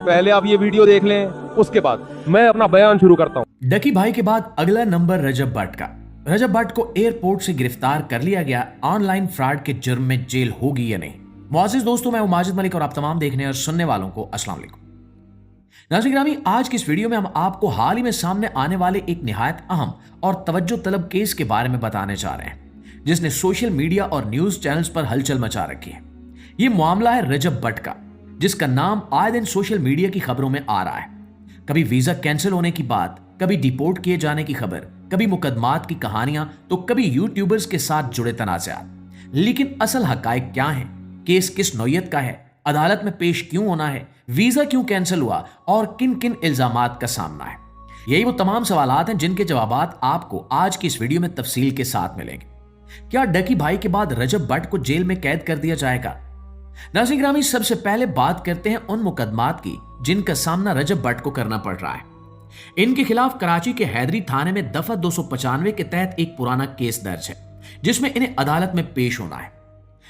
पहले आप ये वीडियो देख लें, उसके बाद मैं अपना बयान शुरू करता हूँ। डकी भाई के बाद अगला नंबर रजब भट्ट का। रजब भट्ट को एयरपोर्ट से गिरफ्तार कर लिया गया। ऑनलाइन फ्रॉड के जुर्म में जेल होगी या नहीं? मुआज़िज़ दोस्तों, मैं हूं माजिद मलिक और आप तमाम देखने और सुनने वालों को अस्सलाम वालेकुम। नाज़रीन गिरामी, आज की इस वीडियो में हम आपको हाल ही में सामने आने वाले एक निहायत अहम और तवज्जो तलब केस के बारे में बताने जा रहे हैं, जिसने सोशल मीडिया और न्यूज चैनल्स पर हलचल मचा रखी है। ये मामला है रजब भट्ट का, जिसका नाम आए दिन सोशल मीडिया की खबरों में आ रहा है। कभी वीजा कैंसिल होने की बात, कभी डिपोर्ट किए जाने की खबर, कभी मुकदमात की कहानियां, तो कभी यूट्यूबर्स के साथ जुड़े तनाज़ात। लेकिन असल हकायक क्या है? केस किस नौयत का है? अदालत में पेश क्यों होना है? वीजा क्यों कैंसिल हुआ और किन किन इल्जामात का सामना है? यही वो तमाम सवालात हैं जिनके जवाबात आपको आज की इस वीडियो में तफसील के साथ मिलेंगे। क्या डकी भाई के बाद रजब भट्ट को जेल में कैद कर दिया जाएगा? नाज़रीन गिरामी, सबसे पहले बात करते हैं उन मुकदमात की जिनका सामना रजब भट्ट को करना पड़ रहा है। इनके खिलाफ कराची के हैदरी थाने में दफा 295 के तहत एक पुराना केस दर्ज है, जिसमें इन्हें अदालत में पेश होना है।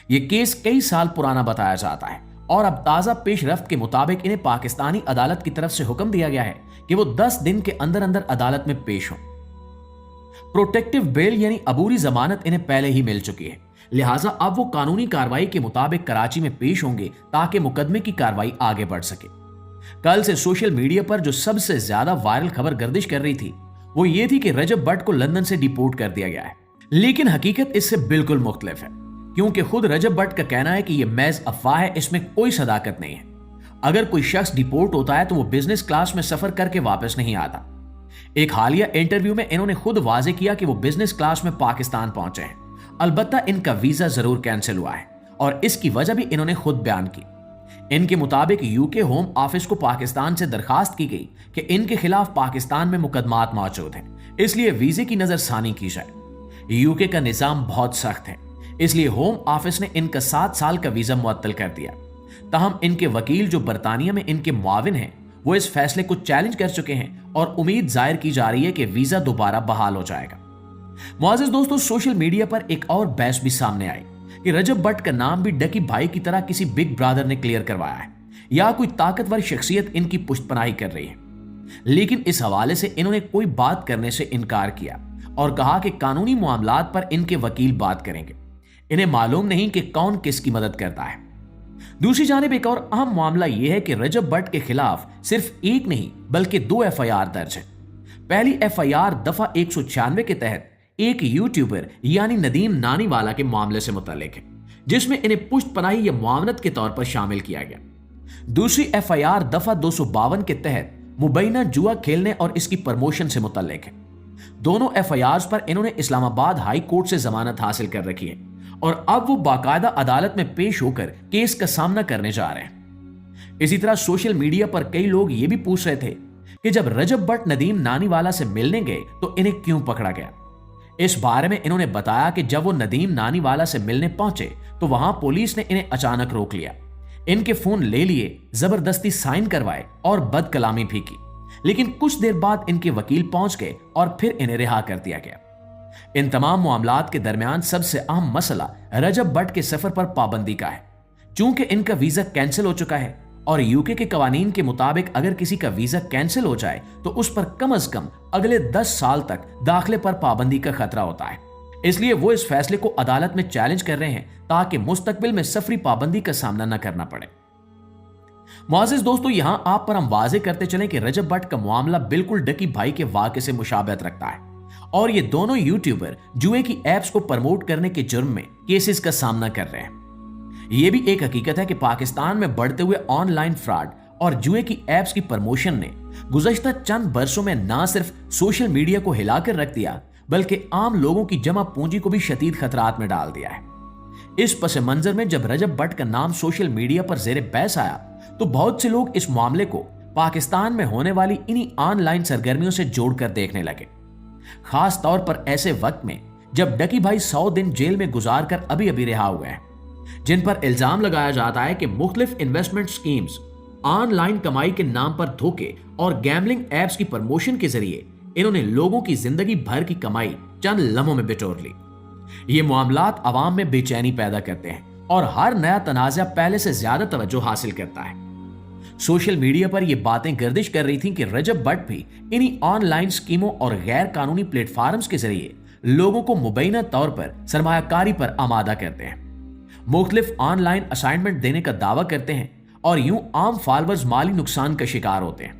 यह केस कई साल पुराना बताया जाता है और अब ताजा पेशरफ्त के मुताबिक इन्हें पाकिस्तानी अदालत की तरफ से हुक्म दिया गया है कि वो 10 दिन के अंदर अंदर अदालत में पेश हों। प्रोटेक्टिव बेल यानी अबूरी जमानत इन्हें पहले ही मिल चुकी है, लिहाजा अब वो कानूनी कार्रवाई के मुताबिक कराची में पेश होंगे ताकि मुकदमे की कार्रवाई आगे बढ़ सके। कल से सोशल मीडिया पर जो सबसे ज्यादा वायरल खबर गर्दिश कर रही थी वो ये थी कि रजब भट्ट को लंदन से डिपोर्ट कर दिया गया है। लेकिन हकीकत इससे बिल्कुल मुख्तलिफ है, क्योंकि खुद रजब भट्ट का कहना है कि यह महज अफवाह है, इसमें कोई सदाकत नहीं है। अगर कोई शख्स डिपोर्ट होता है तो वो बिजनेस क्लास में सफर करके वापस नहीं आता। एक हालिया इंटरव्यू में इन्होंने खुद वाजे किया कि वो बिजनेस क्लास में पाकिस्तान पहुंचे हैं, अलबत्ता इनका वीजा जरूर कैंसिल हुआ है और इसकी वजह भी इन्होंने खुद बयान की। इनके मुताबिक यूके होम ऑफिस को पाकिस्तान से दरखास्त की गई कि इनके खिलाफ पाकिस्तान में मुकदमात मौजूद हैं, इसलिए वीजे की नजरसानी की जाए। यूके का निजाम बहुत सख्त है, इसलिए होम ऑफिस ने इनका 7 साल का वीजा मुअत्तल कर दिया। ताहम इनके वकील जो बरतानिया में इनके मुआविन हैं, वो इस फैसले को चैलेंज कर चुके हैं और उम्मीद जाहिर की जा रही है कि वीजा दोबारा बहाल हो जाएगा। मुआज़िज़ दोस्तों, सोशल मीडिया पर एक और बहस भी सामने आई कि रजब भट्ट का नाम भी डकी भाई की तरह किसी बिग ब्रदर ने क्लियर करवाया है या कोई ताकतवर शख्सियत इनकी पुष्टपनाही कर रही है। लेकिन इस हवाले से इन्होंने कोई बात करने से इनकार किया और कहा कि कानूनी मामलात पर इनके वकील बात करेंगे, इन्हें मालूम नहीं कि कौन किसकी मदद करता है। दूसरी जानिब एक और अहम मामला यह है कि रजब भट्ट के खिलाफ सिर्फ एक नहीं बल्कि 2 FIR दर्ज है। पहली FIR दफा 196 के तहत एक यूट्यूबर यानी नदीम नानीवाला के मामले से मुतल्लिक है, जिसमें इन्हें पुष्टपनाही या मुआवनत के तौर पर शामिल किया गया। दूसरी FIR दफा 252 के तहत मुबैना जुआ खेलने और इसकी प्रमोशन से मुतल्लिक है। दोनों FIRs पर इन्होंने इस्लामाबाद हाई कोर्ट से जमानत हासिल कर रखी है और अब वो बाकायदा अदालत में पेश होकर केस का सामना करने जा रहे हैं। इसी तरह सोशल मीडिया पर कई लोग ये भी पूछ रहे थे कि जब रजब भट्ट नदीम नानीवाला से मिलने गए तो इन्हें क्यों पकड़ा गया। इस बारे में इन्होंने बताया कि जब वो नदीम नानीवाला से मिलने पहुंचे तो वहां पुलिस ने इन्हें अचानक रोक लिया, इनके फोन ले लिए, जबरदस्ती साइन करवाए और बदकलामी भी की। लेकिन कुछ देर बाद इनके वकील पहुंच गए और फिर इन्हें रिहा कर दिया गया। इन तमाम मामलात के दरमियान सबसे अहम मसला रजब भट्ट के सफर पर पाबंदी का है। चूंकि इनका वीजा कैंसिल हो चुका है और यूके के कवानीन के मुताबिक अगर किसी का वीजा कैंसिल हो जाए तो उस पर कम से कम अगले 10 साल तक दाखिले पर पाबंदी का खतरा होता है। इसलिए वो इस फैसले को अदालत में चैलेंज कर रहे हैं ताकि मुस्तकबिल में सफरी पाबंदी का सामना न करना पड़े। मुआज़िज़ दोस्तों, यहां आप पर हम वाजे करते चलें कि रजब भट्ट का मामला बिल्कुल डकी भाई के वाक़े से मुशाबहत रखता है और ये दोनों यूट्यूबर जुए की एप्स को प्रमोट करने के जुर्म में केसेस का सामना कर रहे हैं। यह भी एक हकीकत है कि पाकिस्तान में बढ़ते हुए ऑनलाइन फ्रॉड और जुए की एप्स की प्रमोशन ने गुज़श्ता चंद बरसों में न सिर्फ सोशल मीडिया को हिलाकर रख दिया बल्कि आम लोगों की जमा पूंजी को भी शदीद खतरात में डाल दिया है। इस पस मंजर में जब रजब भट्ट का नाम सोशल मीडिया पर ज़ेरे बहस आया तो बहुत से लोग इस मामले को पाकिस्तान में होने वाली इन्हीं ऑनलाइन सरगर्मियों से जोड़कर देखने लगे, खास तौर पर ऐसे वक्त में जब डकी भाई 100 दिन जेल में गुजार कर अभी अभी रिहा हुए हैं, जिन पर इल्जाम लगाया जाता है कि मुख्तलिफ इन्वेस्टमेंट स्कीम्स, ऑनलाइन कमाई के नाम पर धोखे और गैम्बलिंग एप्स की प्रमोशन के जरिए इन्होंने लोगों की जिंदगी भर की कमाई चंद लम्हों में बिटोर ली। ये मामलात अवाम में बेचैनी पैदा करते हैं और हर नया तनाज़ा पहले से ज्यादा तवज्जो हासिल करता है। सोशल मीडिया पर ये बातें गर्दिश कर रही थीं कि रजब भट्ट भी इन्हीं ऑनलाइन स्कीमों और गैर कानूनी प्लेटफॉर्म्स के जरिए लोगों को मुबैना तौर पर सरमायाकारी पर आमादा करते हैं, मुख्तलिफ ऑनलाइन असाइनमेंट देने का दावा करते हैं और यूं आम फॉलोअर्स माली नुकसान का शिकार होते हैं।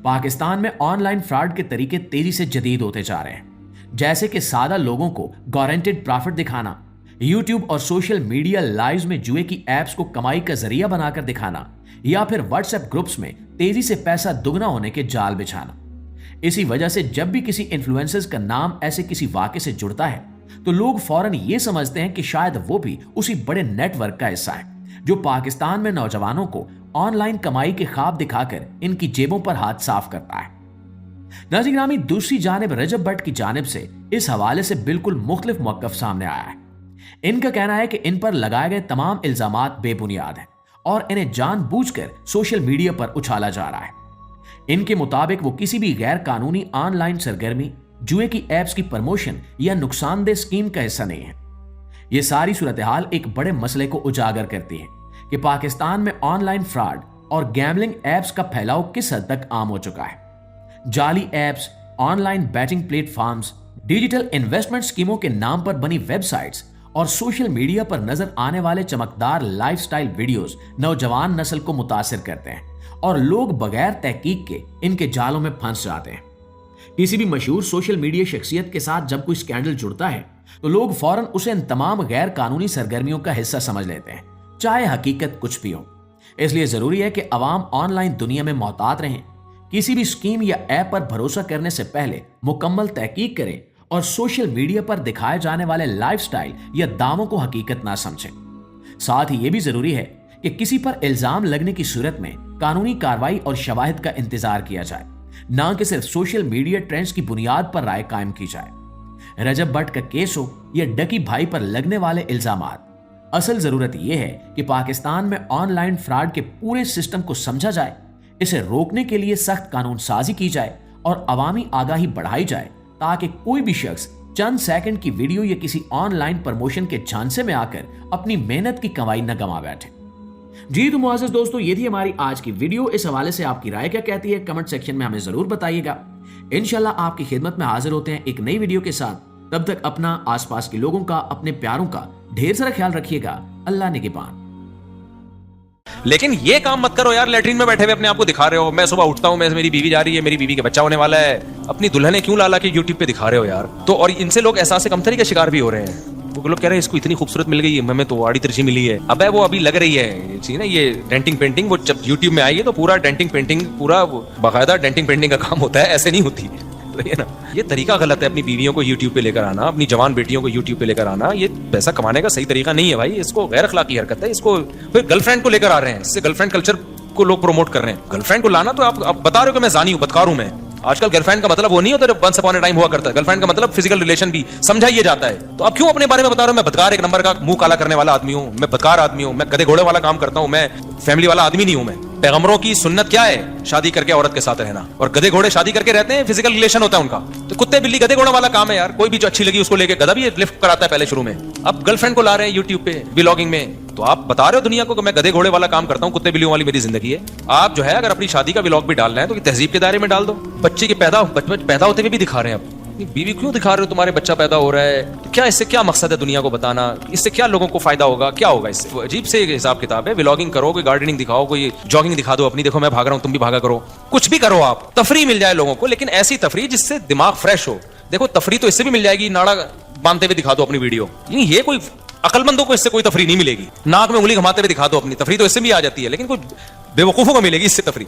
पाकिस्तान में ऑनलाइन फ्रॉड के तरीके तेजी से जदीद होते जा रहे हैं, जैसे कि सादा लोगों को गारंटेड प्रॉफिट दिखाना, यूट्यूब और सोशल मीडिया लाइव्स में जुए की एप्स को कमाई का जरिया बनाकर दिखाना, या फिर व्हाट्सएप ग्रुप्स में तेजी से पैसा दुगना होने के जाल बिछाना। इसी वजह से जब भी किसी इन्फ्लुएंसर्स का नाम ऐसे किसी वाक़े से जुड़ता है तो लोग फौरन ये समझते हैं कि शायद वो भी उसी बड़े नेटवर्क का हिस्सा है जो पाकिस्तान में नौजवानों को ऑनलाइन कमाई के ख्वाब दिखाकर इनकी जेबों पर हाथ साफ करता है। नाज़रीन ग्रामी, दूसरी जानिब रजब भट्ट की जानिब से इस हवाले से बिल्कुल मुख्तलिफ मौक़िफ़ सामने आया है। इनका कहना है कि इन पर लगाए गए तमाम इल्जामात बेबुनियाद हैं और इन्हें जानबूझकर सोशल मीडिया पर उछाला जा रहा है। इनके मुताबिक वो किसी भी गैर कानूनी ऑनलाइन सरगर्मी, जुए की एप्स की प्रमोशन या नुकसानदेह स्कीम का हिस्सा नहीं है। ये सारी सूरत हाल एक बड़े मसले को उजागर करती है कि पाकिस्तान में ऑनलाइन फ्रॉड और गैम्बलिंग एप्स का फैलाव किस हद तक आम हो चुका है। जाली apps, online batting platforms, digital investment स्कीमों के नाम पर बनी वेबसाइट्स और सोशल मीडिया पर नजर आने वाले चमकदार लाइफस्टाइल वीडियोस नौजवान नस्ल को मुतासिर करते हैं और लोग बगैर तहकीक के इनके जालों में फंस जाते हैं। किसी भी मशहूर सोशल मीडिया शख्सियत के साथ जब कोई स्कैंडल जुड़ता है तो लोग फौरन उसे इन तमाम गैर कानूनी सरगर्मियों का हिस्सा समझ लेते हैं, चाहे हकीकत कुछ भी हो। इसलिए जरूरी है कि अवाम ऑनलाइन दुनिया में मोहतात रहें, किसी भी स्कीम या ऐप पर भरोसा करने से पहले मुकम्मल तहकीक करें और सोशल मीडिया पर दिखाए जाने वाले लाइफस्टाइल या दावों को हकीकत ना समझें। साथ ही यह भी जरूरी है कि किसी पर इल्जाम लगने की सूरत में कानूनी कार्रवाई और शवाहिद का इंतजार किया जाए, ना कि सिर्फ सोशल मीडिया ट्रेंड्स की बुनियाद पर राय कायम की जाए। रजब भट्ट का केस हो या डकी भाई पर लगने वाले इल्जामात, असल जरूरत यह है कि पाकिस्तान में ऑनलाइन फ्रॉड के पूरे सिस्टम को समझा जाए, इसे रोकने के लिए सख्त कानून साजी की जाए और अवामी आगाही बढ़ाई जाए, ताकि कोई भी शख्स चंद सेकंड की वीडियो या किसी ऑनलाइन प्रमोशन के झांसे में आकर अपनी मेहनत की कमाई न गंवा बैठे। जी तो मुआज़िज़ दोस्तों, ये थी हमारी आज की वीडियो। इस हवाले से आपकी राय क्या कहती है कमेंट सेक्शन में हमें जरूर बताइएगा। इंशाल्लाह आपकी खिदमत में हाजिर होते हैं एक नई वीडियो के साथ। तब तक अपना, आसपास के लोगों का, अपने प्यारों का ढेर सारा ख्याल रखिएगा। अल्लाह निगहबान। लेकिन ये काम मत करो यार, लैट्रिन में बैठे हुए अपने आप को दिखा रहे हो। मैं सुबह उठता हूँ, मैं मेरी बीवी जा रही है, मेरी बीवी के बच्चा होने वाला है, अपनी दुल्हने क्यों ला के यूट्यूब पे दिखा रहे हो यार। तो और इनसे लोग एहसास कमतरी का शिकार भी हो रहे हैं। वो लोग कह रहे हैं इसको इतनी खूबसूरत मिल गई, हमें तो आड़ी तिरछी मिली है। अब वो अभी लग रही है ये चीज ना, ये डेंटिंग पेंटिंग, वो जब यूट्यूब में आई है तो पूरा डेंटिंग पेंटिंग, पूरा बाकायदा डेंटिंग पेंटिंग का काम होता है, ऐसे नहीं होती तो ये ना, ये तरीका गलत है। अपनी बीवियों को यूट्यूब पे लेकर आना, अपनी जवान बेटियों को यूट्यूब पे लेकर आना, ये पैसा कमाने का सही तरीका नहीं है भाई। इसको गैर अखलाकी हरकत है। इसको फिर गर्लफ्रेंड को लेकर आ रहे हैं, इससे गर्लफ्रेंड कल्चर को लोग प्रमोट कर रहे हैं। गर्लफ्रेंड को लाना तो आप बता रहे हो कि मैं जानी हूं, बदकार हूं मैं। आजकल गर्लफ्रेंड का मतलब वो नहीं होता जो वंस अपॉन अ टाइम हुआ करता है। गर्लफ्रेंड का मतलब फिजिकल रिलेशन भी समझाइए जाता है। तो आप क्यों अपने बारे में बता रहे हो मैं बदकार एक नंबर का मुंह काला करने वाला आदमी हूं, मैं बदकार आदमी हूं, मैं गधे घोड़े वाला काम करता हूं, मैं फैमिली वाला आदमी नहीं हूं। मैं पैगंबरों की सुन्नत क्या है? शादी करके औरत के साथ रहना। और गधे घोड़े शादी करके रहते हैं, फिजिकल रिलेशन होता है उनका। तो कुत्ते बिल्ली गधे घोड़ा वाला काम है यार। कोई भी जो अच्छी लगी उसको लेके, गधा भी लिफ्ट कराता है पहले शुरू में। अब गर्लफ्रेंड को ला रहे हैं यूट्यूब पे व्लॉगिंग में, तो आप बता रहे हो दुनिया को कि मैं गधे घोड़े वाला काम करता हूं, कुत्ते बिल्लियों वाली मेरी जिंदगी है। आप जो है अगर अपनी शादी का व्लॉग भी डाल रहे हैं तो तहजीब के दायरे में डाल दो। बच्चे के पैदा होते हुए भी दिखा रहे हैं। आप बीवी क्यों दिखा रहे हो तुम्हारे बच्चा पैदा हो रहा है? तो क्या इससे क्या मकसद है दुनिया को बताना? इससे क्या लोगों को फायदा होगा? क्या होगा इससे? अजीब से हिसाब किताब है। व्लॉगिंग करो, कोई गार्डनिंग दिखाओ, कोई जॉगिंग दिखा दो अपनी, देखो मैं भाग रहा हूं तुम भी भागा करो, कुछ भी करो आप, तफरीह मिल जाए लोगों को, लेकिन ऐसी तफरीह जिससे दिमाग फ्रेश हो। देखो तफरीह तो इससे भी मिल जाएगी, नाड़ा बांधते हुए दिखा दो अपनी वीडियो, ये कोई अकलमंदों को इससे कोई तफरीह नहीं मिलेगी। नाक में उंगली घुमाते हुए दिखा दो अपनी, तफरीह तो इससे भी आ जाती है, लेकिन कोई बेवकूफों को मिलेगी इससे तफरीह।